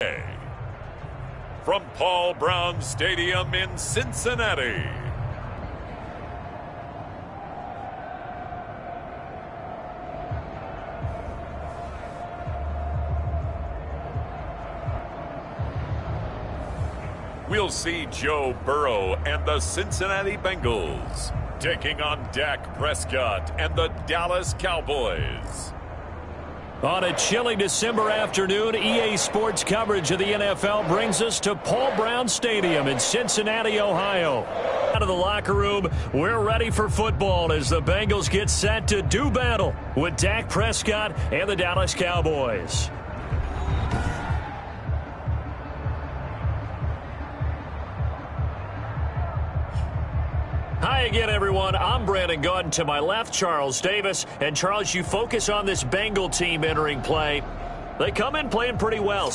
From Paul Brown Stadium in Cincinnati, we'll see Joe Burrow and the Cincinnati Bengals taking on Dak Prescott and the Dallas Cowboys. On a chilly December afternoon, EA Sports coverage of the NFL brings us to Paul Brown Stadium in Cincinnati, Ohio. Out of the locker room, we're ready for football as the Bengals get set to do battle with Dak Prescott and the Dallas Cowboys. Hi again, everyone. I'm Brandon Gautin. To my left, Charles Davis. And, Charles, you focus on this Bengal team entering play. They come in playing pretty well.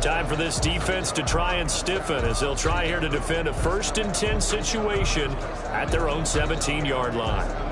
Time for this defense to try and stiffen as they'll try here to defend a 1st and 10 situation at their own 17-yard line.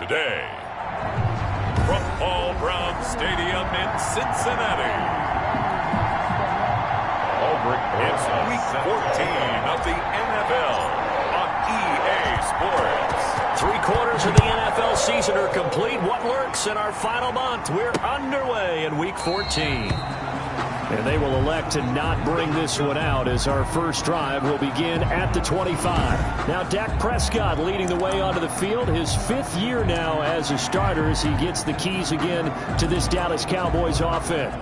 Today, from Paul Brown Stadium in Cincinnati, it's Week 14 of the NFL on EA Sports. 3/4 of the NFL season are complete. What lurks in our final month? We're underway in Week 14. And they will elect to not bring this one out as our first drive will begin at the 25. Now Dak Prescott leading the way onto the field, his 5th year now as a starter as he gets the keys again to this Dallas Cowboys offense.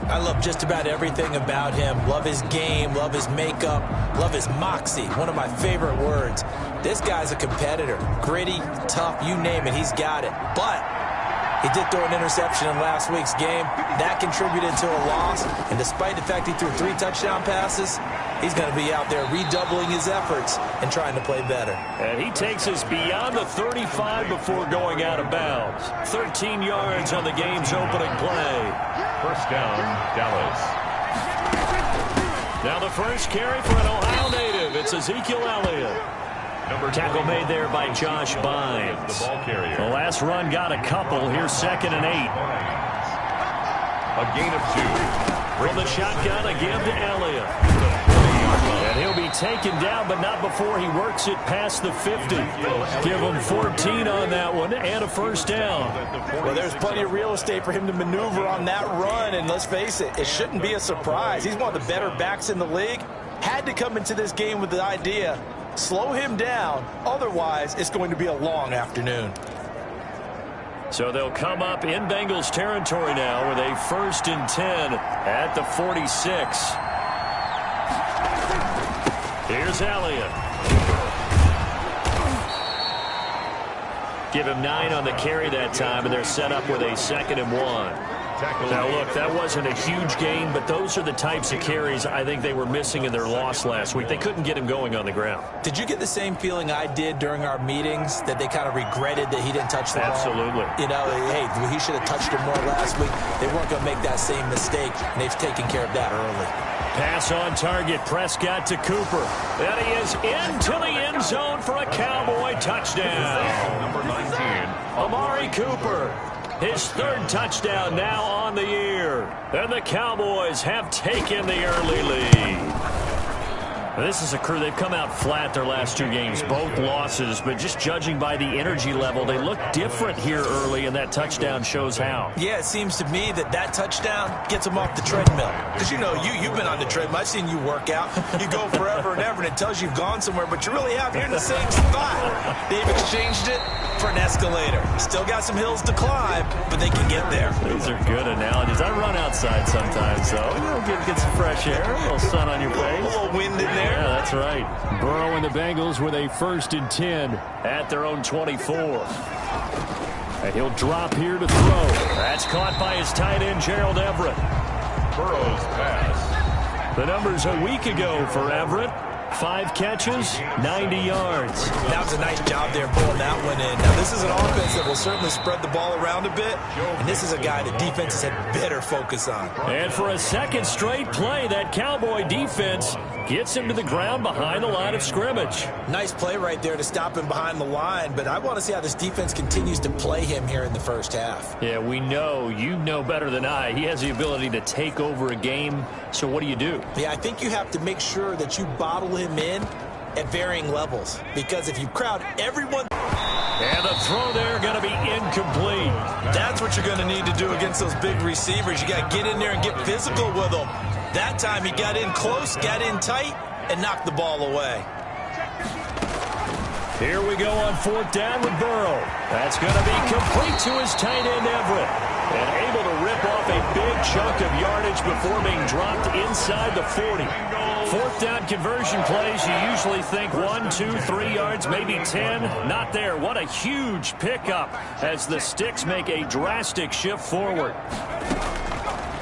I love just about everything about him. Love his game, love his makeup, love his moxie. One of my favorite words. This guy's a competitor. Gritty, tough, you name it, he's got it. But he did throw an interception in last week's game. That contributed to a loss. And despite the fact he threw 3 touchdown passes, he's going to be out there redoubling his efforts and trying to play better. And he takes us beyond the 35 before going out of bounds. 13 yards on the game's opening play. First down, Dallas. Now the first carry for an Ohio native. It's Ezekiel Elliott. Tackle made there by Josh Bynes. The ball carrier. The last run got a couple. Here's 2nd and 8. A gain of 2. From the shotgun, a give to Elliott. And he'll be taken down, but not before he works it past the 50. Give him 14 on that one and a first down. Well, there's plenty of real estate for him to maneuver on that run, and let's face it, it shouldn't be a surprise. He's one of the better backs in the league. Had to come into this game with the idea, slow him down, otherwise it's going to be a long afternoon. So they'll come up in Bengals territory now with a 1st and 10 at the 46. Here's Elliott. Give him 9 on the carry that time, and they're set up with a 2nd and 1. Now, look, that wasn't a huge gain, but those are the types of carries I think they were missing in their loss last week. They couldn't get him going on the ground. Did you get the same feeling I did during our meetings, that they kind of regretted that he didn't touch the ball? Absolutely. You know, hey, he should have touched it more last week. They weren't going to make that same mistake, and they've taken care of that early. Pass on target, Prescott to Cooper. And he is into the end zone for a Cowboy touchdown. Number 19. Amari Cooper. His 3rd touchdown now on the year. And the Cowboys have taken the early lead. This is a crew, they've come out flat their last 2 games, both losses, but just judging by the energy level, they look different here early, and that touchdown shows how. Yeah, it seems to me that touchdown gets them off the treadmill. Because, you know, you've been on the treadmill. I've seen you work out. You go forever and ever, and it tells you you've gone somewhere, but you really have. You're in the same spot. They've exchanged it for an escalator. Still got some hills to climb, but they can get there. These are good analogies. I run outside sometimes, so get some fresh air, a little sun on your face. A little wind in there. Yeah, that's right. Burrow and the Bengals with a 1st and 10 at their own 24. And he'll drop here to throw. That's caught by his tight end, Gerald Everett. Burrow's pass. The numbers a week ago for Everett. 5 catches, 90 yards. That was a nice job there pulling that one in. Now, this is an offense that will certainly spread the ball around a bit, and this is a guy that defenses had better focus on. And for a 2nd straight play, that Cowboy defense gets him to the ground behind the line of scrimmage. Nice play right there to stop him behind the line, but I want to see how this defense continues to play him here in the first half. Yeah, we know, you know better than I, he has the ability to take over a game, so what do you do? Yeah, I think you have to make sure that you bottle him in at varying levels, because if you crowd everyone... And the throw there going to be incomplete. That's what you're going to need to do against those big receivers. You got to get in there and get physical with them. That time he got in close, got in tight, and knocked the ball away. Here we go on 4th down with Burrow. That's going to be complete to his tight end, Everett. And able to rip off a big chunk of yardage before being dropped inside the 40. 4th down conversion plays, you usually think 1, 2, 3 yards, maybe 10. Not there. What a huge pickup as the sticks make a drastic shift forward.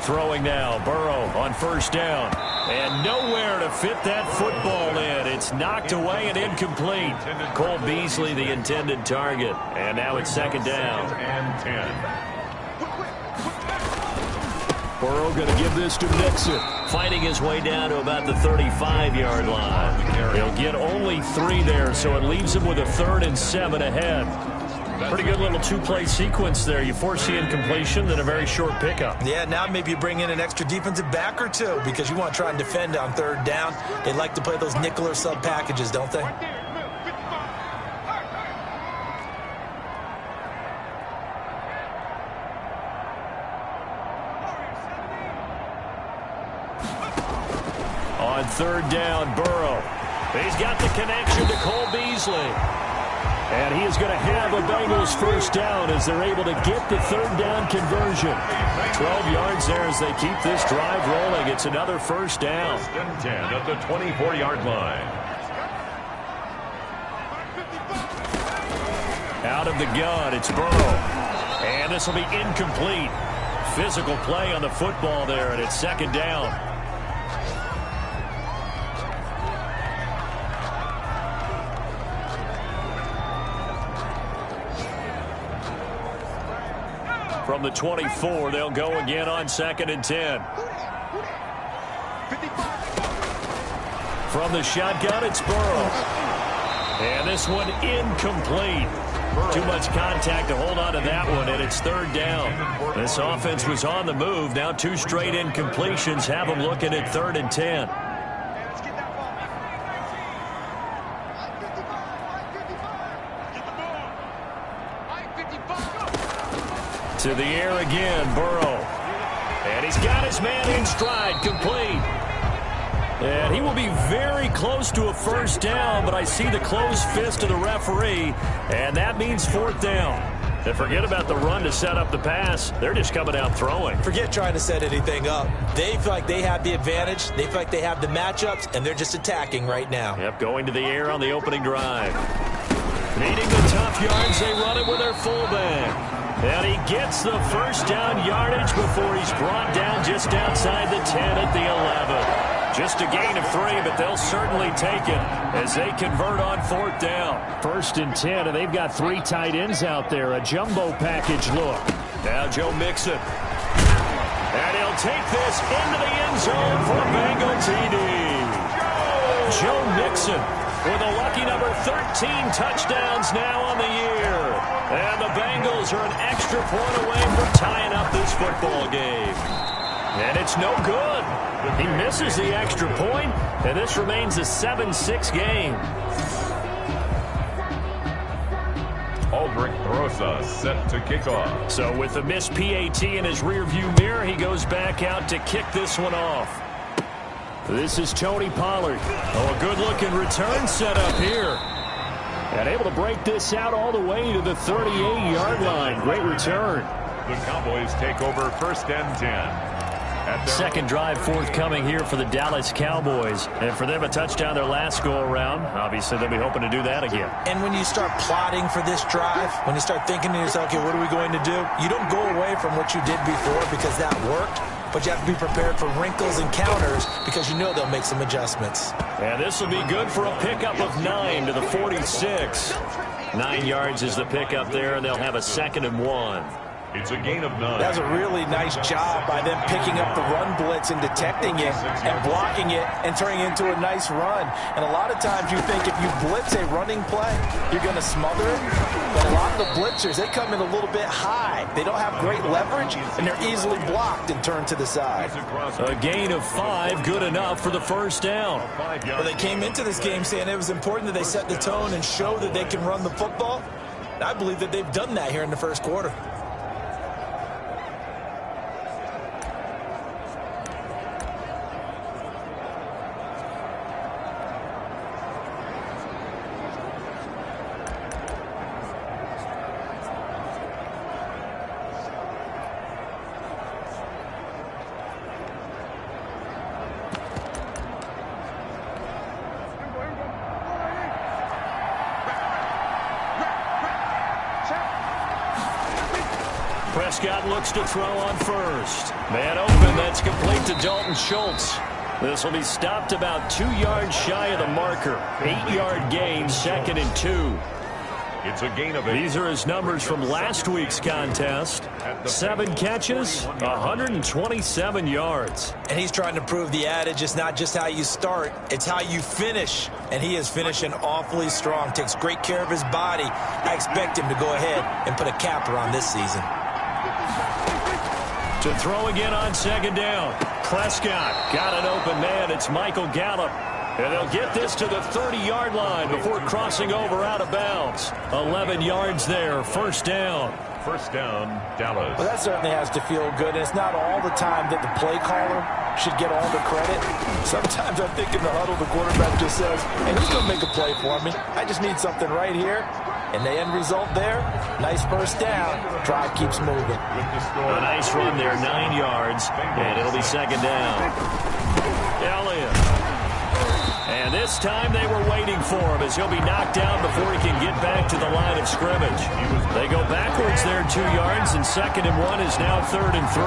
Throwing now, Burrow on 1st down. And nowhere to fit that football in. It's knocked away and incomplete. Cole Beasley, the intended target. And now it's 2nd down. And 10. Burrow going to give this to Mixon. Fighting his way down to about the 35-yard line. He'll get only 3 there, so it leaves him with a 3rd and 7 ahead. Pretty good little 2-play sequence there. You force the incompletion, then a very short pickup. Yeah, now maybe you bring in an extra defensive back or 2 because you want to try and defend on 3rd down. They like to play those nickel or sub packages, don't they? On 3rd down, Burrow. He's got the connection to Cole Beasley. And he is going to have a Bengals first down as they're able to get the third down conversion. 12 yards there as they keep this drive rolling. It's another first down. First and 10 at the 24-yard line. Out of the gun, it's Burrow. And this will be incomplete. Physical play on the football there, and it's second down. From the 24, they'll go again on second and 10. From the shotgun, it's Burrow. And this one incomplete. Too much contact to hold on to that one, and it's third down. This offense was on the move. Now 2 straight incompletions have them looking at third and 10. To the air again, Burrow. And he's got his man in stride, complete. And he will be very close to a first down, but I see the closed fist of the referee, and that means fourth down. And forget about the run to set up the pass. They're just coming out throwing. Forget trying to set anything up. They feel like they have the advantage. They feel like they have the matchups, and they're just attacking right now. Yep, going to the air on the opening drive. Needing the tough yards, they run it with their fullback. And he gets the first down yardage before he's brought down just outside the 10 at the 11. Just a gain of 3, but they'll certainly take it as they convert on fourth down. First and 10, and they've got 3 tight ends out there. A jumbo package look. Now Joe Mixon. And he'll take this into the end zone for a Bengal TD. Joe Mixon with a lucky number 13 touchdowns now on the year. And the Bengals are an extra point away from tying up this football game. And it's no good. He misses the extra point, and this remains a 7-6 game. Aldrich Rosa set to kick off. So with the missed PAT in his rearview mirror, he goes back out to kick this one off. This is Tony Pollard. Oh, a good-looking return set up here. And able to break this out all the way to the 38-yard line. Great return. The Cowboys take over first and 10. Second drive forthcoming here for the Dallas Cowboys. And for them, a touchdown their last go-around. Obviously, they'll be hoping to do that again. And when you start plotting for this drive, when you start thinking to yourself, okay, what are we going to do? You don't go away from what you did before because that worked. But you have to be prepared for wrinkles and counters because you know they'll make some adjustments. And this will be good for a pickup of 9 to the 46. 9 yards is the pickup there, and they'll have a second and 1. It's a gain of 9. That was a really nice job by them picking up the run blitz and detecting it and blocking it and turning it into a nice run. And a lot of times you think if you blitz a running play, you're going to smother it. But a lot of the blitzers, they come in a little bit high. They don't have great leverage, and they're easily blocked and turned to the side. A gain of 5, good enough for the first down. Well, they came into this game saying it was important that they set the tone and show that they can run the football. And I believe that they've done that here in the first quarter. Prescott looks to throw on first. Man open, that's complete to Dalton Schultz. This will be stopped about 2 yards shy of the marker. 8-yard gain, second and 2. It's a gain of 8. These are his numbers from last week's contest. 7 catches, 127 yards. And he's trying to prove the adage is not just how you start, it's how you finish. And he is finishing awfully strong, takes great care of his body. I expect him to go ahead and put a capper on this season. To throw again on second down. Prescott got an open man. It's Michael Gallup. And they'll get this to the 30-yard line before crossing over out of bounds. 11 yards there, first down. first down, Dallas. Well, that certainly has to feel good, and it's not all the time that the play caller should get all the credit. Sometimes I think in the huddle, the quarterback just says, hey, who's going to make a play for me? I just need something right here. And the end result there, nice first down. Drive keeps moving. A nice run there, 9 yards, and it'll be second down. Elliott. And this time they were waiting for him as he'll be knocked down before he can get back to the line of scrimmage. They go backwards there 2 yards, and 2nd and 1 is now 3rd and 3.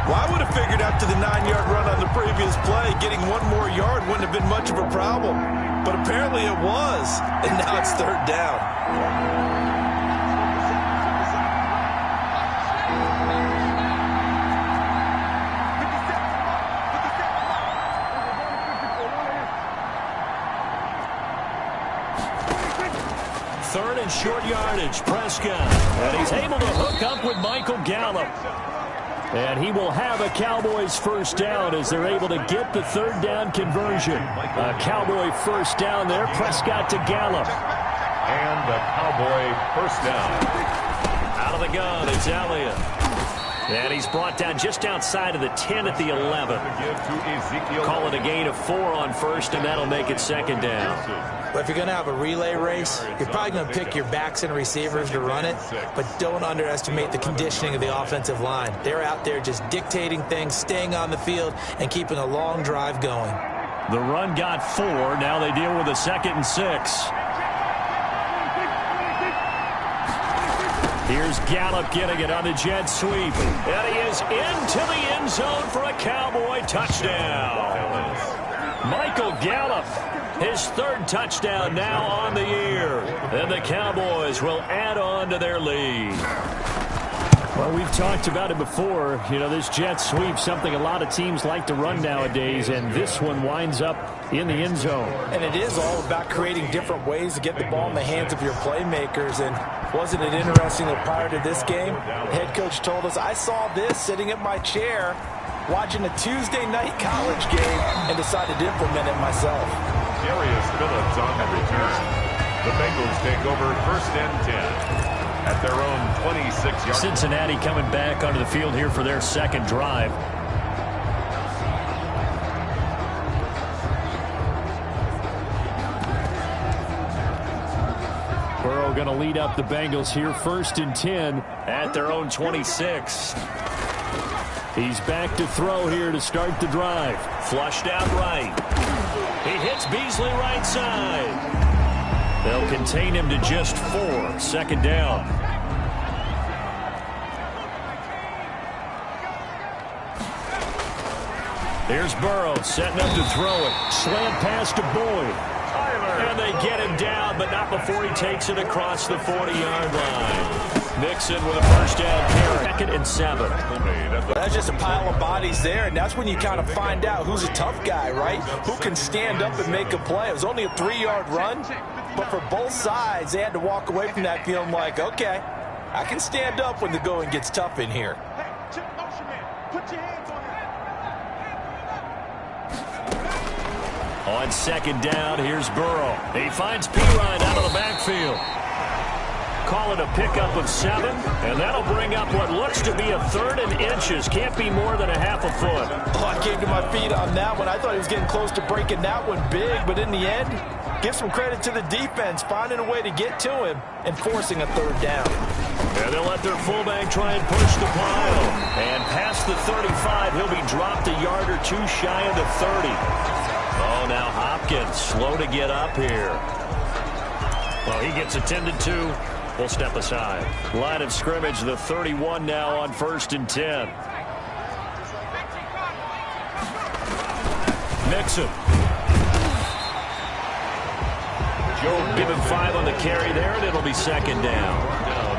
Well, I would have figured after the 9-yard run on the previous play, getting 1 more yard wouldn't have been much of a problem. But apparently it was, and now it's 3rd down. Third and short yardage, Prescott. And he's able to hook up with Michael Gallup. And he will have a Cowboys first down as they're able to get the 3rd down conversion. A Cowboy first down there, Prescott to Gallup. And the Cowboy first down. Out of the gun, it's Elliott. And he's brought down just outside of the 10 at the 11. Call it a gain of 4 on first, and that'll make it 2nd down. But if you're going to have a relay race, you're probably going to pick your backs and receivers to run it, but don't underestimate the conditioning of the offensive line. They're out there just dictating things, staying on the field, and keeping a long drive going. The run got 4. Now they deal with a 2nd and 6. Here's Gallup getting it on the jet sweep. And he is into the end zone for a Cowboy touchdown. Michael Gallup, his 3rd touchdown now on the year. And the Cowboys will add on to their lead. Well, we've talked about it before. You know, this jet sweep, something a lot of teams like to run nowadays, and this one winds up in the end zone. And it is all about creating different ways to get the ball in the hands of your playmakers. And wasn't it interesting that prior to this game, the head coach told us, I saw this sitting at my chair watching a Tuesday night college game and decided to implement it myself. Darius Phillips on the return. The Bengals take over 1st and 10. At their own 26-yard. Cincinnati coming back onto the field here for their 2nd drive. Burrow going to lead up the Bengals here, 1st and 10 at their own 26. He's back to throw here to start the drive. Flushed out right. He hits Beasley right side. They'll contain him to just 4. 2nd down. Here's Burrow setting up to throw it. Slant pass to Boyd. And they get him down, but not before he takes it across the 40-yard line. Mixon with a first down carry. 2nd and 7. That's just a pile of bodies there, and that's when you kind of find out who's a tough guy, right? Who can stand up and make a play. It was only a 3-yard run, but for both sides, they had to walk away from that feeling like, okay, I can stand up when the going gets tough in here. On 2nd down, here's Burrow. He finds Pirine out of the backfield. Call it a pickup of 7, and that'll bring up what looks to be a 3rd and inches. Can't be more than a half a foot. Oh, I came to my feet on that one. I thought he was getting close to breaking that one big, but in the end, give some credit to the defense, finding a way to get to him and forcing a 3rd down. And they'll let their fullback try and push the pile. And past the 35, he'll be dropped a yard or 2 shy of the 30. Oh, now Hopkins slow to get up here. Well, he gets attended to. We'll step aside. Line of scrimmage, the 31 now on 1st and 10. Mixon. Give him 5 on the carry there, and it'll be 2nd down.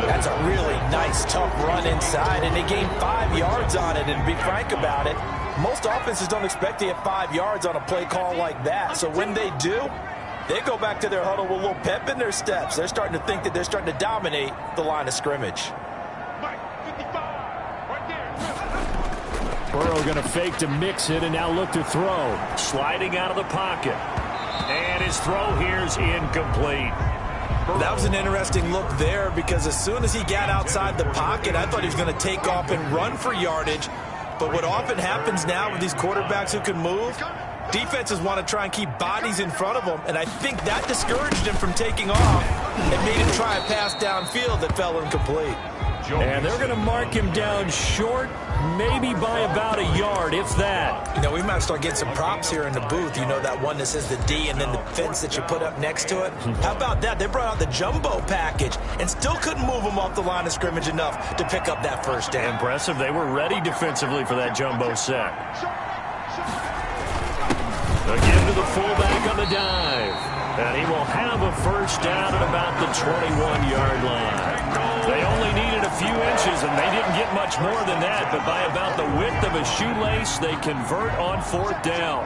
That's a really nice, tough run inside, and they gained 5 yards on it. And to be frank about it, most offenses don't expect to get 5 yards on a play call like that. So when they do, they go back to their huddle with a little pep in their steps. They're starting to think that they're starting to dominate the line of scrimmage. Burrow going to fake to mix it and now look to throw. Sliding out of the pocket. And his throw here is incomplete. That was an interesting look there because as soon as he got outside the pocket, I thought he was going to take off and run for yardage. But what often happens now with these quarterbacks who can move, defenses want to try and keep bodies in front of them, and I think that discouraged him from taking off and made him try a pass downfield that fell incomplete. And they're going to mark him down short, maybe by about a yard, if that. You know, we might start getting some props here in the booth. You know, that one that says the D and then the fence that you put up next to it. How about that? They brought out the jumbo package and still couldn't move him off the line of scrimmage enough to pick up that first down. Impressive. They were ready defensively for that jumbo set. Again to the fullback on the dive. And he will have a first down at about the 21-yard line. They only needed a few inches, and they didn't get much more than that. But by about the width of a shoelace, they convert on fourth down.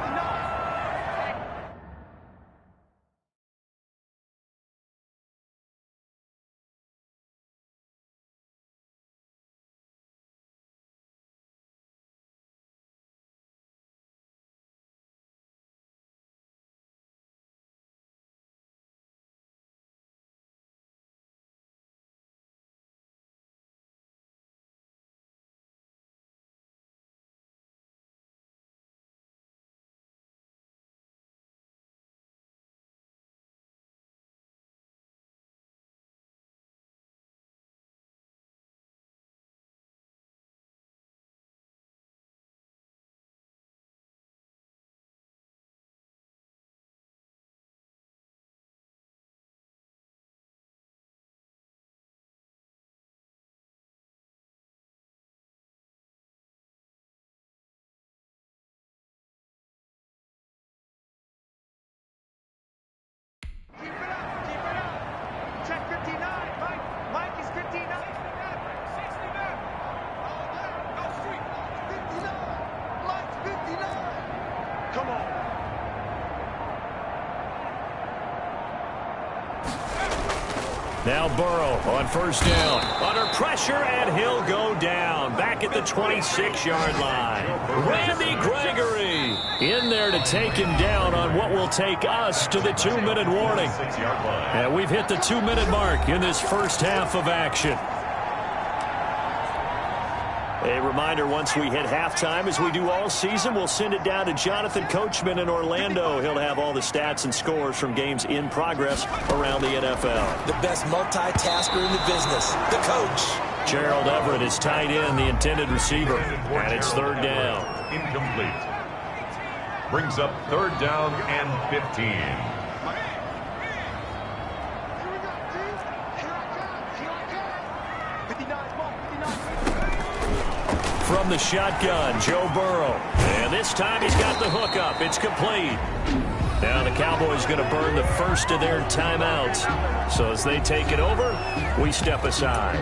Now Burrow on first down. Under pressure, and he'll go down. Back at the 26-yard line. Randy Gregory in there to take him down on what will take us to the 2-minute warning. And we've hit the 2-minute mark in this first half of action. A reminder, once we hit halftime, as we do all season, we'll send it down to Jonathan Coachman in Orlando. He'll have all the stats and scores from games in progress around the NFL. The best multitasker in the business, the coach. Gerald Everett is tight end, the intended receiver, and it's third down. Incomplete. Brings up third down and 15. From the shotgun, Joe Burrow. And this time he's got the hook up. It's complete. Now the Cowboys going to burn the first of their timeouts. So as they take it over, we step aside.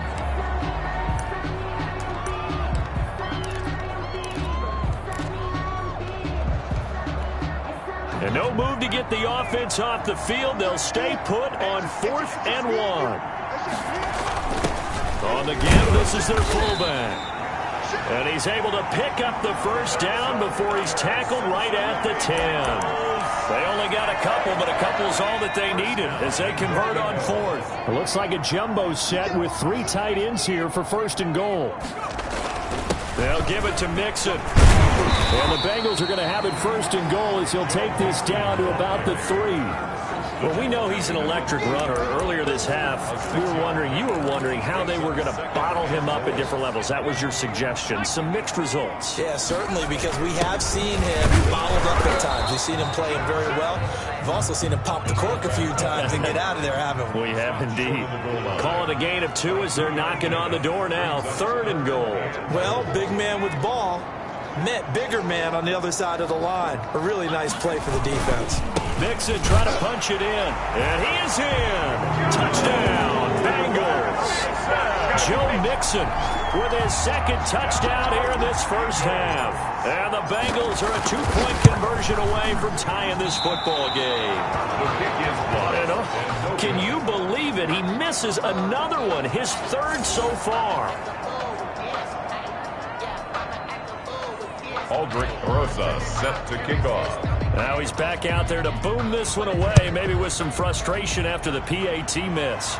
And no move to get the offense off the field. They'll stay put on 4th and 1. On the give, this is their fullback. And he's able to pick up the first down before he's tackled right at the 10. They only got a couple, but a couple's all that they needed as they convert on 4th. It looks like a jumbo set with 3 tight ends here for 1st and goal. They'll give it to Mixon. And the Bengals are going to have it 1st and goal as he'll take this down to about the 3. Well, we know he's an electric runner. Earlier this half, you were wondering how they were going to bottle him up at different levels. That was your suggestion. Some mixed results. Yeah, certainly, because we have seen him bottled up at times. We've seen him playing very well. We've also seen him pop the cork a few times and get out of there, haven't we? We have indeed. Call it a gain of 2 as they're knocking on the door now. 3rd and goal. Well, big man with ball met bigger man on the other side of the line. A really nice play for the defense. Mixon trying to punch it in. And he is in. Touchdown, Bengals. Joe Mixon with his 2nd touchdown here in this first half. And the Bengals are a 2-point conversion away from tying this football game. Can you believe it? He misses another one, his 3rd so far. Aldrich Rosa set to kick off. Now he's back out there to boom this one away, maybe with some frustration after the PAT miss.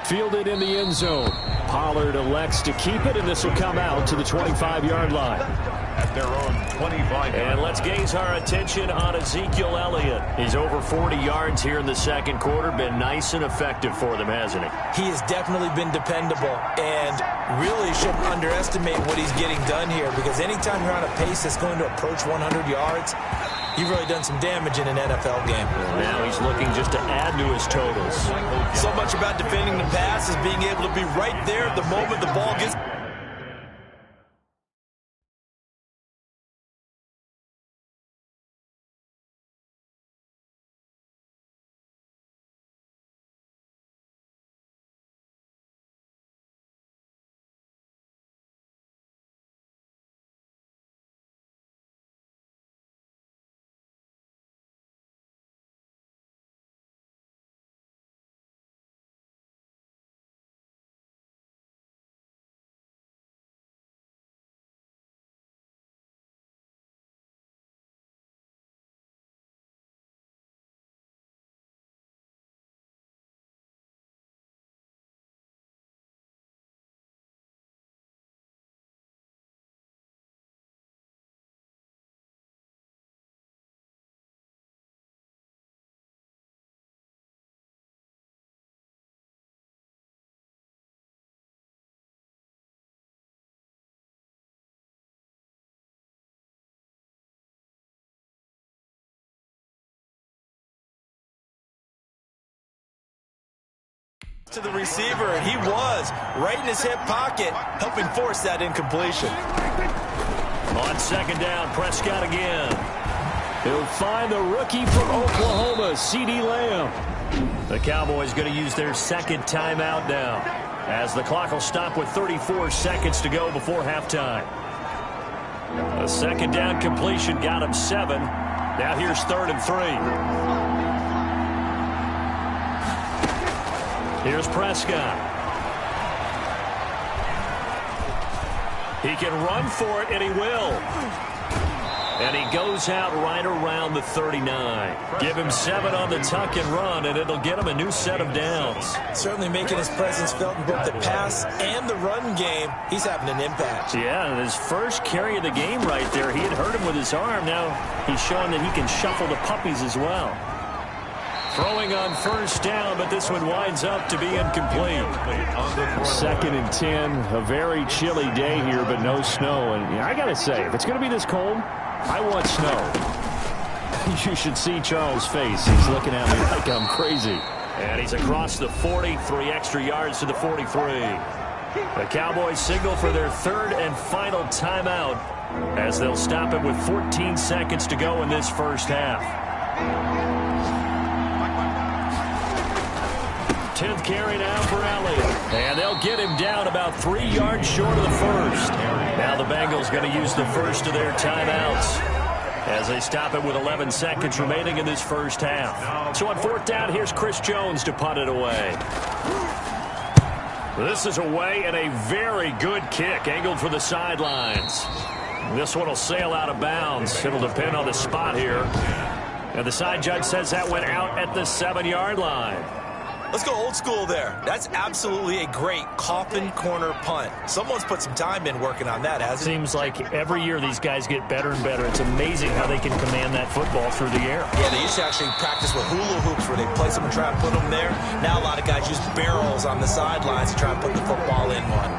Fielded in the end zone. Pollard elects to keep it, and this will come out to the 25-yard line. At their own 25. And let's gaze our attention on Ezekiel Elliott. He's over 40 yards here in the second quarter. Been nice and effective for them, hasn't he? He has definitely been dependable, and really shouldn't underestimate what he's getting done here, because anytime you're on a pace that's going to approach 100 yards, you've really done some damage in an NFL game. Now he's looking just to add to his totals. So much about defending the pass is being able to be right there at the moment the ball gets. To the receiver, and he was right in his hip pocket, helping force that incompletion. On second down, Prescott again. He'll find the rookie from Oklahoma, C.D. Lamb. The Cowboys going to use their second timeout now, as the clock will stop with 34 seconds to go before halftime. A second down completion got him 7. Now here's 3rd and 3. Here's Prescott. He can run for it, and he will. And he goes out right around the 39. Give him 7 on the tuck and run, and it'll get him a new set of downs. Certainly making his presence felt in both the pass and the run game. He's having an impact. Yeah, and his first carry of the game right there, he had hurt him with his arm. Now he's showing that he can shuffle the puppies as well. Throwing on first down, but this one winds up to be incomplete. 2nd and 10, a very chilly day here, but no snow. And I got to say, if it's going to be this cold, I want snow. You should see Charles' face. He's looking at me like I'm crazy. And he's across the 40, 3 extra yards to the 43. The Cowboys signal for their 3rd and final timeout, as they'll stop it with 14 seconds to go in this first half. 10th carry now for Elliott. And they'll get him down about 3 yards short of the first. Now the Bengals going to use the first of their timeouts, as they stop it with 11 seconds remaining in this first half. So on 4th down, here's Chris Jones to punt it away. This is away, and a very good kick angled for the sidelines. This one will sail out of bounds. It'll depend on the spot here. And the side judge says that went out at the 7-yard line. Let's go old school there. That's absolutely a great coffin corner punt. Someone's put some time in working on that, hasn't it? Seems like every year these guys get better and better. It's amazing how they can command that football through the air. Yeah, they used to actually practice with hula hoops where they place them and try and put them there. Now a lot of guys use barrels on the sidelines to try and put the football in one.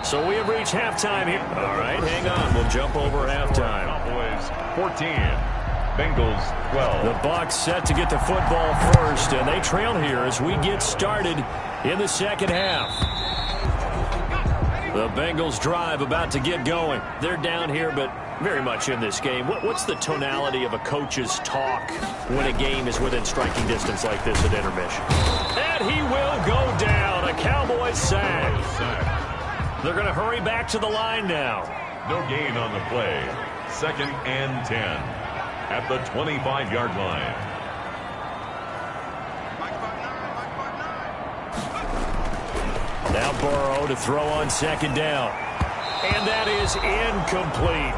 So we have reached halftime here. All right, hang on. We'll jump over halftime. Cowboys 14. Bengals 12. The Bucs set to get the football first, and they trail here as we get started in the second half. The Bengals drive about to get going. They're down here, but very much in this game. What's the tonality of a coach's talk when a game is within striking distance like this at intermission? And he will go down. A Cowboys sack. They're going to hurry back to the line now. No gain on the play. 2nd and 10. At the 25-yard line. Now Burrow to throw on 2nd down. And that is incomplete.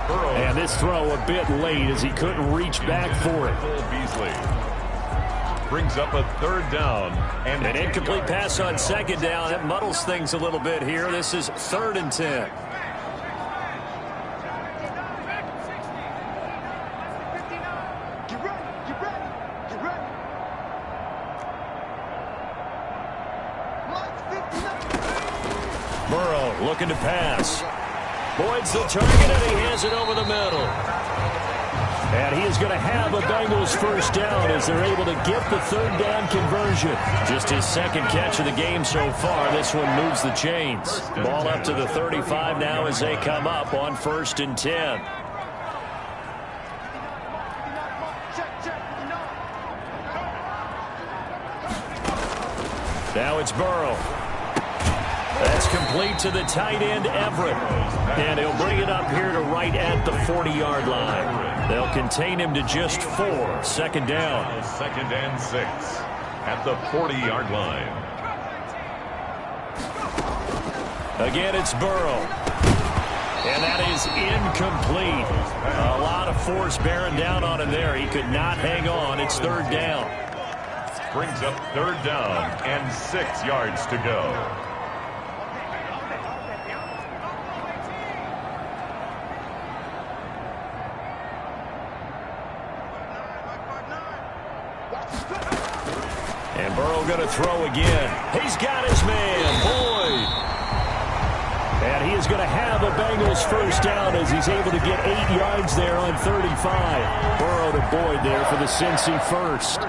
And this throw a bit late as he couldn't reach back for it. Beasley brings up a third down. And an incomplete pass on second down. It muddles things a little bit here. This is 3rd and 10. Burrow looking to pass. Boyd's the target, and he hands it over the middle. And he is going to have a Bengals first down as they're able to get the 3rd down conversion. Just his 2nd catch of the game so far. This one moves the chains. Ball up to the 35 now as they come up on 1st and 10. Now it's Burrow. That's complete to the tight end, Everett. And he'll bring it up here to right at the 40-yard line. They'll contain him to just 4. 2nd down. 2nd and 6 at the 40-yard line. Again, it's Burrow. And that is incomplete. A lot of force bearing down on him there. He could not hang on. It's 3rd down. Brings up 3rd down and 6 yards to go. And Burrow going to throw again. He's got his man, Boyd. And he is going to have a Bengals first down as he's able to get 8 yards there on 35. Burrow to Boyd there for the Cincy first.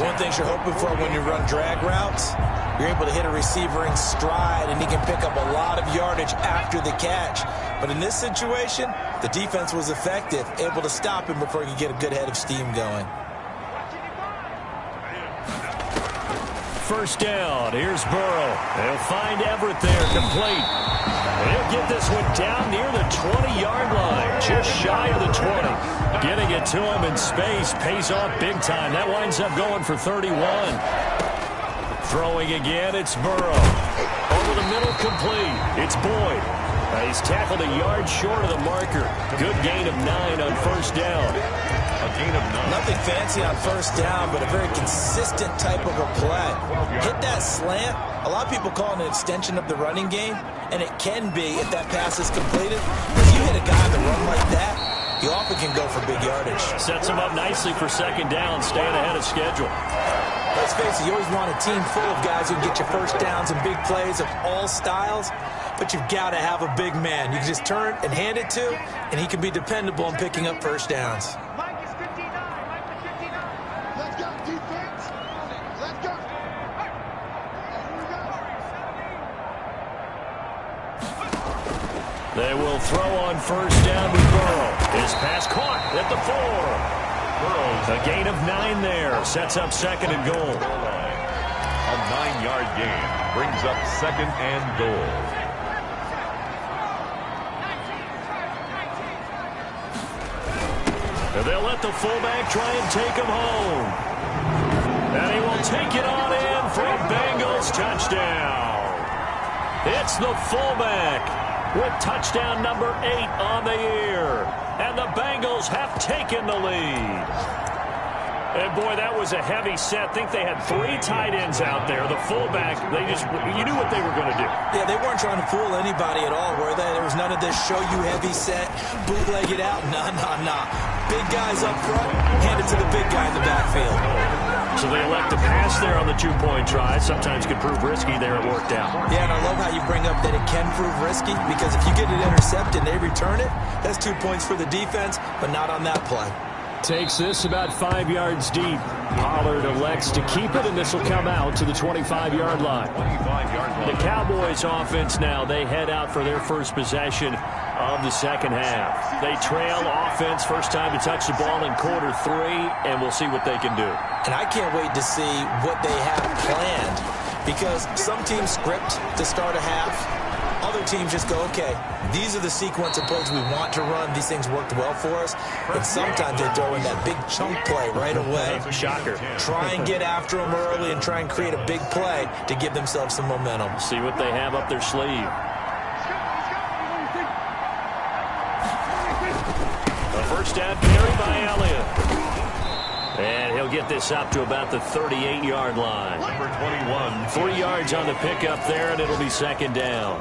One thing you're hoping for when you run drag routes, you're able to hit a receiver in stride, and he can pick up a lot of yardage after the catch. But in this situation, the defense was effective, able to stop him before he could get a good head of steam going. First down. Here's Burrow. They'll find Everett there, complete. They'll get this one down near the 20-yard line, just shy of the 20. Getting it to him in space pays off big time. That winds up going for 31. Throwing again, it's Burrow. Over the middle, complete. It's Boyd. He's tackled a yard short of the marker. Good gain of 9 on first down. A gain of 9. Nothing fancy on first down, but a very consistent type of a play. Hit that slant. A lot of people call it an extension of the running game, and it can be if that pass is completed. If you hit a guy on the run like that, you often can go for big yardage. Sets him up nicely for 2nd down, staying ahead of schedule. Let's face it, you always want a team full of guys who can get you first downs and big plays of all styles, but you've got to have a big man. You can just turn and hand it to, and he can be dependable in picking up first downs. Let's go, defense. Let's go. They will throw on first down with Burrow. His pass caught at the 4. A gain of 9 there. Sets up 2nd and goal. A 9-yard gain brings up 2nd and goal. And they'll let the fullback try and take him home. And he will take it on in for a Bengals touchdown. It's the fullback with touchdown number 8 on the year. And the Bengals have taken the lead. And, boy, that was a heavy set. I think they had 3 tight ends out there. The fullback, you knew what they were going to do. Yeah, they weren't trying to fool anybody at all, were they? There was none of this show you heavy set, bootleg it out. Nah. Big guys up front, hand it to the big guy in the backfield. So they elect to pass there on the 2-point try. Sometimes could prove risky there. It worked out. Yeah, and I love how you bring up that it can prove risky, because if you get it intercepted and they return it, that's 2 points for the defense, but not on that play. Takes this about 5 yards deep. Pollard elects to keep it, and this will come out to the 25-yard line. The Cowboys offense now, they head out for their first possession of the second half. They trail offense, first time to touch the ball in quarter 3, and we'll see what they can do. And I can't wait to see what they have planned, because some teams script to start a half. Other teams just go, okay, these are the sequence of plays we want to run. These things worked well for us. And sometimes they throw in that big chunk play right away. Shocker. Try and get after them early and try and create a big play to give themselves some momentum. See what they have up their sleeve. first down carry by Elliott. And he'll get this up to about the 38-yard line. Number 21. 3 yards on the pickup there, and it'll be second down.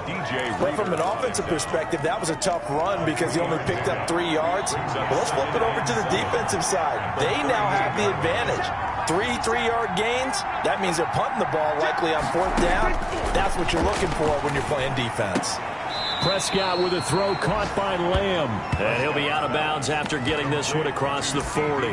Well, from an offensive perspective, that was a tough run because he only picked up 3 yards. Well, let's flip it over to the defensive side. They now have the advantage. 3-3-yard gains, that means they're punting the ball likely on 4th down. That's what you're looking for when you're playing defense. Prescott with a throw caught by Lamb. And he'll be out of bounds after getting this one across the 40.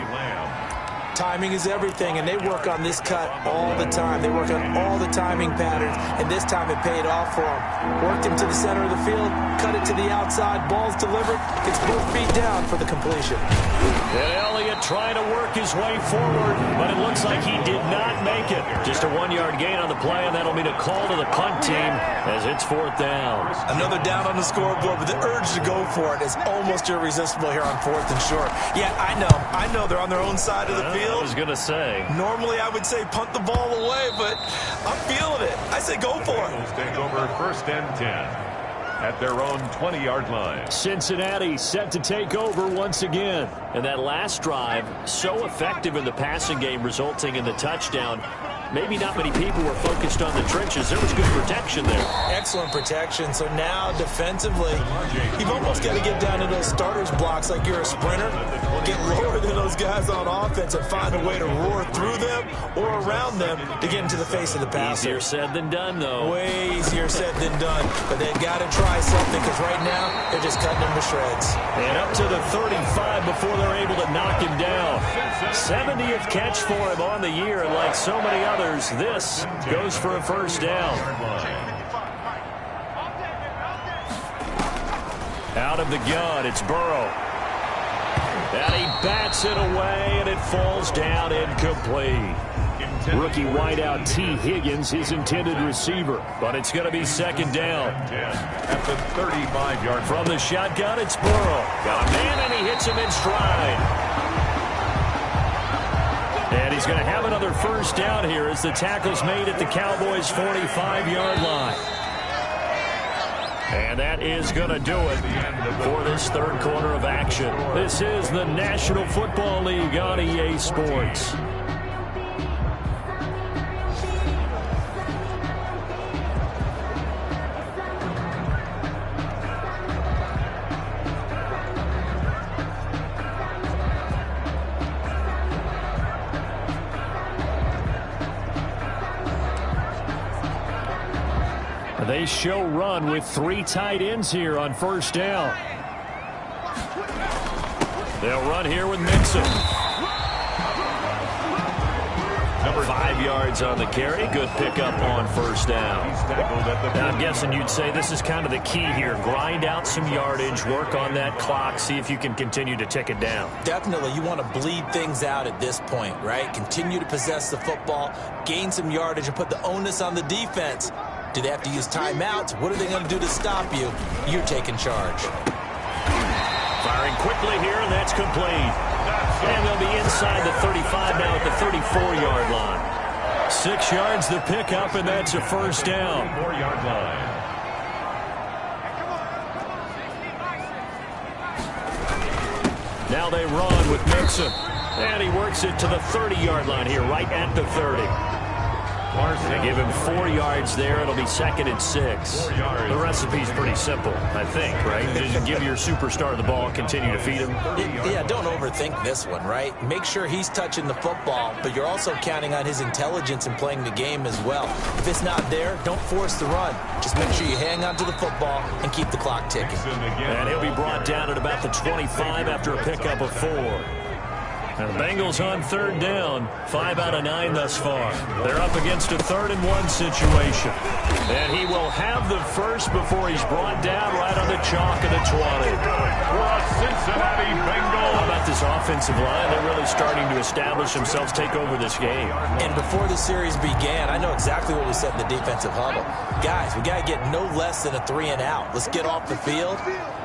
Timing is everything, and they work on this cut all the time. They work on all the timing patterns, and this time it paid off for him. Worked him to the center of the field, cut it to the outside, ball's delivered, gets both feet down for the completion. And Elliott trying to work his way forward, but it looks like he did not make it. Just a 1-yard gain on the play, and that'll mean a call to the punt team as it's 4th down. Another down on the scoreboard, but the urge to go for it is almost irresistible here on 4th and short. Yeah, I know they're on their own side of the field. I was going to say. Normally I would say punt the ball away, but I'm feeling it. I say go for it. Take over 1st and 10 at their own 20-yard line. Cincinnati set to take over once again. And that last drive, so effective in the passing game, resulting in the touchdown. Maybe not many people were focused on the trenches. There was good protection there. Excellent protection. So now defensively, you've almost got to get down to those starters blocks like you're a sprinter. Get lower than those guys on offense and find a way to roar through them or around them to get into the face of the passer. Easier said than done, though. Way easier said than done. But they've got to try something because right now they're just cutting them to shreds. And up to the 35 before they're able to knock him down. 70th catch for him on the year, and like so many others, this goes for a first down. Out of the gun, it's Burrow. And he bats it away, and it falls down incomplete. Rookie wideout T. Higgins, his intended receiver. But it's going to be second down. At the 35-yard from the shotgun, it's Burrow. Got a man, and he hits him in stride. And he's going to have another first down here as the tackle's made at the Cowboys' 45-yard line. And that is going to do it for this third quarter of action. This is the National Football League on EA Sports. They show run with 3 tight ends here on first down. They'll run here with Mixon. 5 yards on the carry. Good pickup on first down. Now, I'm guessing you'd say this is kind of the key here. Grind out some yardage, work on that clock, see if you can continue to tick it down. Definitely. You want to bleed things out at this point, right? Continue to possess the football, gain some yardage, and put the onus on the defense. Do they have to use timeouts? What are they going to do to stop you? You're taking charge. Firing quickly here, and that's complete. And they'll be inside the 35 now at the 34-yard line. 6 yards the pickup, and that's a first down. 4-yard line. Now they run with Mixon. And he works it to the 30-yard line here, right at the 30. They give him 4 yards there. It'll be second and 6. The recipe's pretty simple, I think, right? Just give your superstar the ball, continue to feed him. Yeah, don't overthink this one, right? Make sure he's touching the football, but you're also counting on his intelligence in playing the game as well. If it's not there, don't force the run. Just make sure you hang on to the football and keep the clock ticking. And he'll be brought down at about the 25 after a pickup of 4. And the Bengals on third down, 5 out of 9 thus far. They're up against a 3rd and 1 situation. And he will have the first before he's brought down right on the chalk of the 20. For a Cincinnati Bengals. How about this offensive line? They're really starting to establish themselves, take over this game. And before the series began, I know exactly what we said in the defensive huddle. Guys, we got to get no less than a 3 and out. Let's get off the field.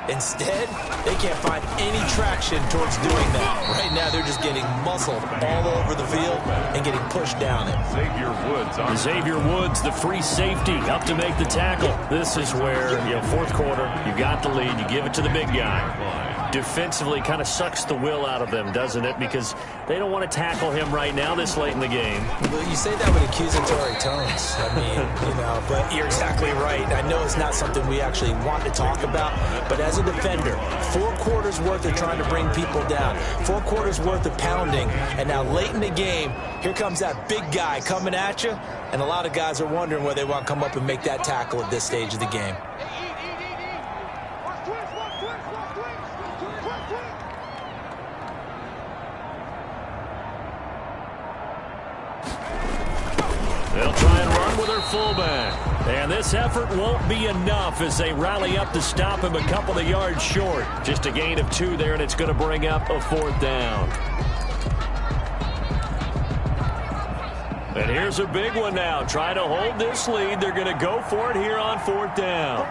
Instead, they can't find any traction towards doing that. Right now, they're just getting muscled all over the field and getting pushed down it. Xavier Woods, the free safety, up to make the tackle. This is where, 4th quarter, you got the lead. You give it to the big guy. defensively kind of sucks the will out of them, doesn't it? Because they don't want to tackle him right now this late in the game. Well, you say that with accusatory tones. I mean, but you're exactly right. I know it's not something we actually want to talk about, but as a defender, 4 quarters worth of trying to bring people down, 4 quarters worth of pounding, and now late in the game, here comes that big guy coming at you, and a lot of guys are wondering whether they want to come up and make that tackle at this stage of the game. They'll try and run with their fullback. And this effort won't be enough as they rally up to stop him a couple of yards short. Just a gain of 2 there, and it's going to bring up a 4th down. And here's a big one now. Trying to hold this lead. They're going to go for it here on 4th down.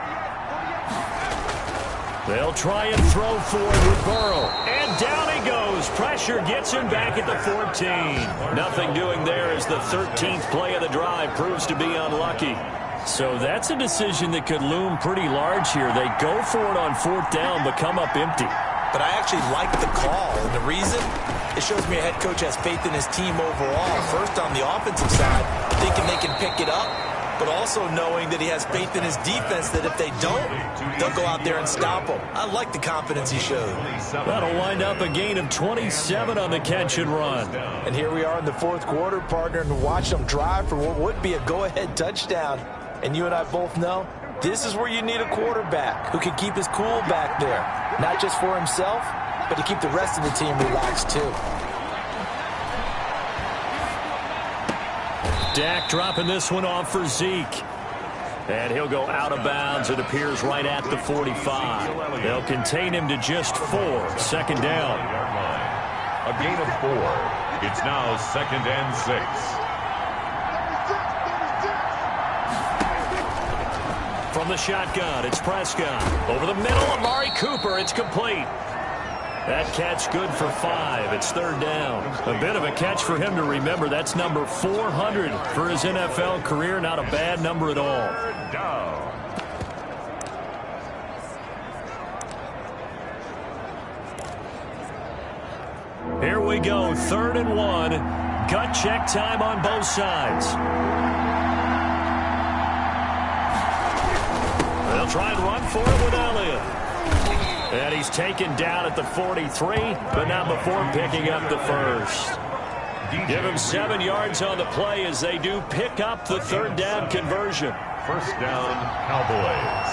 They'll try and throw for it with Burrow. And down he goes. Pressure gets him back at the 14. Nothing doing there as the 13th play of the drive proves to be unlucky. So that's a decision that could loom pretty large here. They go for it on 4th down, but come up empty. But I actually like the call, and the reason? It shows me a head coach has faith in his team overall. First, on the offensive side, thinking they can pick it up, but also knowing that he has faith in his defense that if they don't, they'll go out there and stop them. I like the confidence he showed. That'll wind up a gain of 27 on the catch and run. And here we are in the 4th quarter, partner, and watch them drive for what would be a go-ahead touchdown. And you and I both know this is where you need a quarterback who can keep his cool back there. Not just for himself, but to keep the rest of the team relaxed too. Dak dropping this one off for Zeke. And he'll go out of bounds. It appears right at the 45. They'll contain him to just 4. 2nd down. A gain of 4. It's now 2nd and 6. From the shotgun, it's Prescott. Over the middle, Amari Cooper. It's complete. That catch good for 5. It's 3rd down. A bit of a catch for him to remember. That's number 400 for his NFL career. Not a bad number at all. Here we go. 3rd and 1. Gut check time on both sides. They'll try and run for it with Elliott. And he's taken down at the 43, but not before picking up the 1st. Give him 7 yards on the play as they do pick up the 3rd down conversion. 1st down, Cowboys.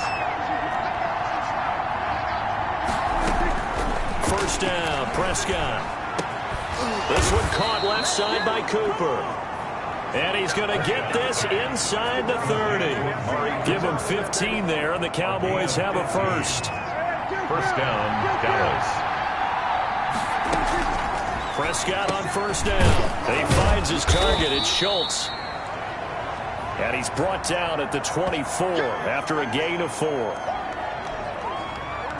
1st down, Prescott. This one caught left side by Cooper. And he's going to get this inside the 30. Give him 15 there, and the Cowboys have a 1st. 1st down, Dallas. Prescott on 1st down. He finds his target. It's Schultz. And he's brought down at the 24 after a gain of 4.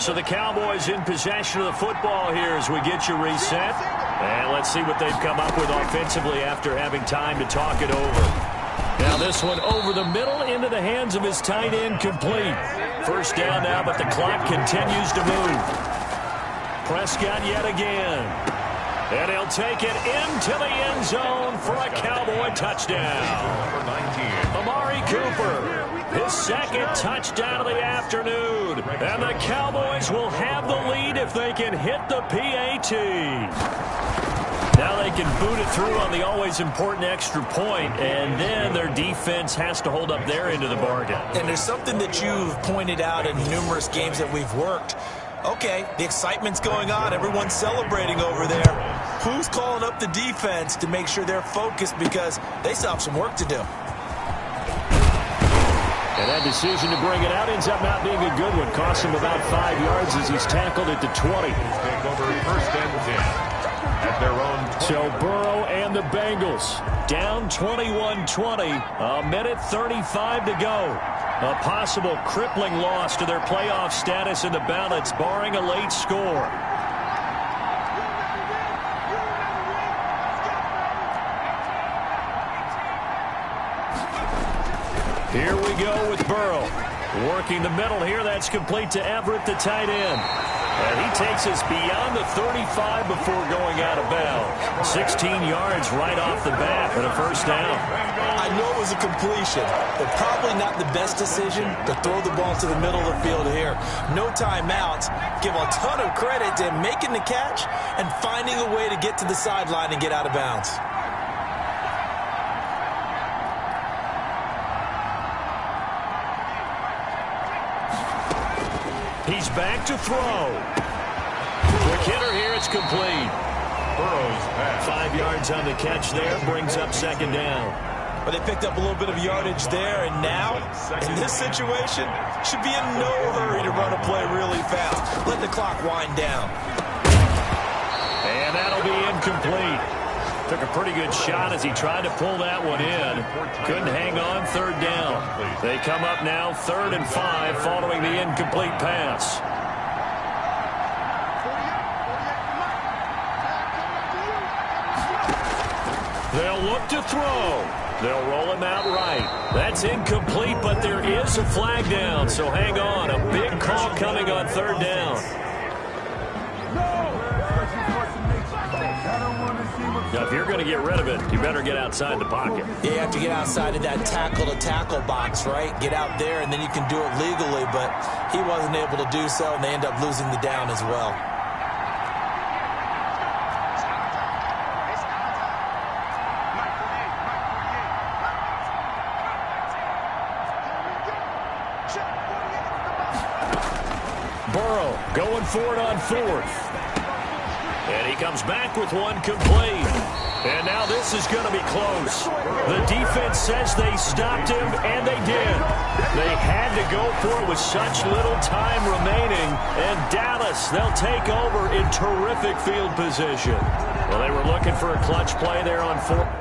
So the Cowboys in possession of the football here as we get you reset. And let's see what they've come up with offensively after having time to talk it over. Now this one over the middle into the hands of his tight end, complete. 1st down now, but the clock continues to move. Prescott yet again. And he'll take it into the end zone for a Cowboy touchdown. Amari Cooper, his 2nd touchdown of the afternoon. And the Cowboys will have the lead if they can hit the PAT. Now they can boot it through on the always important extra point, and then their defense has to hold up their end of the bargain. And there's something that you've pointed out in numerous games that we've worked. Okay, the excitement's going on. Everyone's celebrating over there. Who's calling up the defense to make sure they're focused because they still have some work to do? And that decision to bring it out ends up not being a good one. Costs him about 5 yards as he's tackled at the 20. Take over 1st and 10. At their own. So Burrow and the Bengals down 21-20. A minute 35 to go. A possible crippling loss to their playoff status in the balance, barring a late score. Here we go with Burrow. Working the middle here. That's complete to Everett, the tight end. And he takes us beyond the 35 before going out of bounds. 16 yards right off the bat and a first down. I know it was a completion, but probably not the best decision to throw the ball to the middle of the field here. No timeouts. Give a ton of credit to him making the catch and finding a way to get to the sideline and get out of bounds. He's back to throw. Quick hitter here. It's complete. Burrow's pass. 5 yards on the catch there. Brings up second down. But they picked up a little bit of yardage there, and now, in this situation, should be in no hurry to run a play really fast. Let the clock wind down. And that'll be incomplete. Took a pretty good shot as he tried to pull that one in. Couldn't hang on, third down. They come up now 3rd and 5 following the incomplete pass. They'll look to throw. They'll roll him out right. That's incomplete, but there is a flag down, so hang on. A big call coming on 3rd down. Now, if you're going to get rid of it, you better get outside the pocket. Yeah, you have to get outside of that tackle-to-tackle box, right? Get out there, and then you can do it legally, but he wasn't able to do so, and they end up losing the down as well. Burrow going for it on 4th. And he comes back with one complete. And now this is going to be close. The defense says they stopped him, and they did. They had to go for it with such little time remaining. And Dallas, they'll take over in terrific field position. Well, they were looking for a clutch play there on 4th.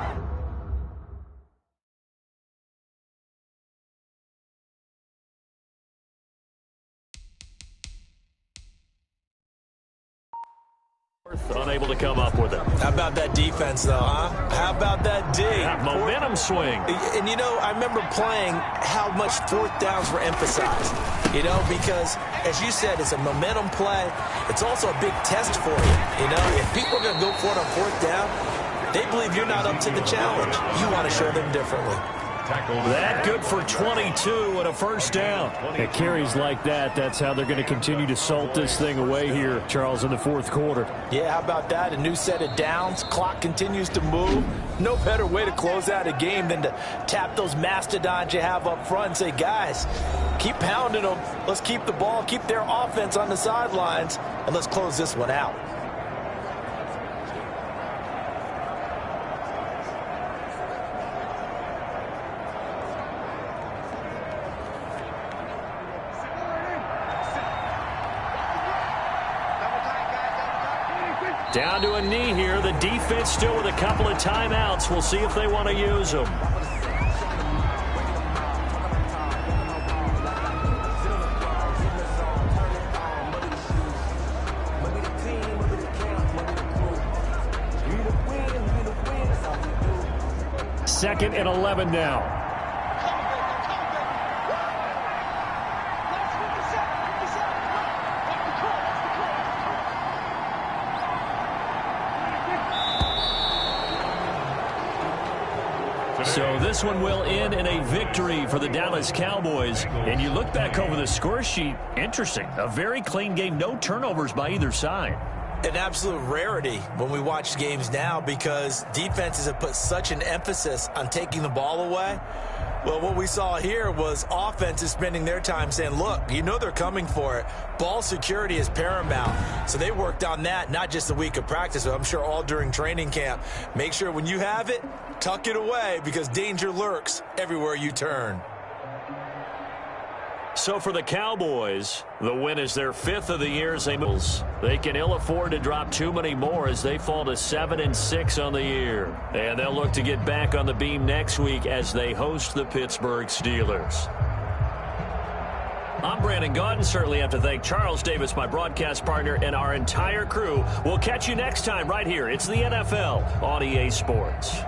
Unable to come up with it. How about that defense, though, huh? How about that D? That momentum swing. And, you know, I remember playing how much 4th downs were emphasized, you know, because, as you said, it's a momentum play. It's also a big test for you, you know. If people are going to go for it on 4th down, they believe you're not up to the challenge. You want to show them differently. That good for 22 and a first down. It carries like that. That's how they're going to continue to salt this thing away here, Charles, in the 4th quarter. Yeah, how about that? A new set of downs. Clock continues to move. No better way to close out a game than to tap those mastodons you have up front and say, guys, keep pounding them. Let's keep the ball, keep their offense on the sidelines, and let's close this one out. Down to a knee here. The defense still with a couple of timeouts. We'll see if they want to use them. Second and 11 now. So this one will end in a victory for the Dallas Cowboys. And you look back over the score sheet, interesting. A very clean game, no turnovers by either side. An absolute rarity when we watch games now because defenses have put such an emphasis on taking the ball away. Well, what we saw here was offenses spending their time saying, look, you know they're coming for it. Ball security is paramount. So they worked on that, not just a week of practice, but I'm sure all during training camp. Make sure when you have it, tuck it away because danger lurks everywhere you turn. So for the Cowboys, the win is their 5th of the year as they can ill afford to drop too many more as they fall to 7-6 on the year. And they'll look to get back on the beam next week as they host the Pittsburgh Steelers. I'm Brandon Gaudin. Certainly have to thank Charles Davis, my broadcast partner, and our entire crew. We'll catch you next time right here. It's the NFL on EA Sports.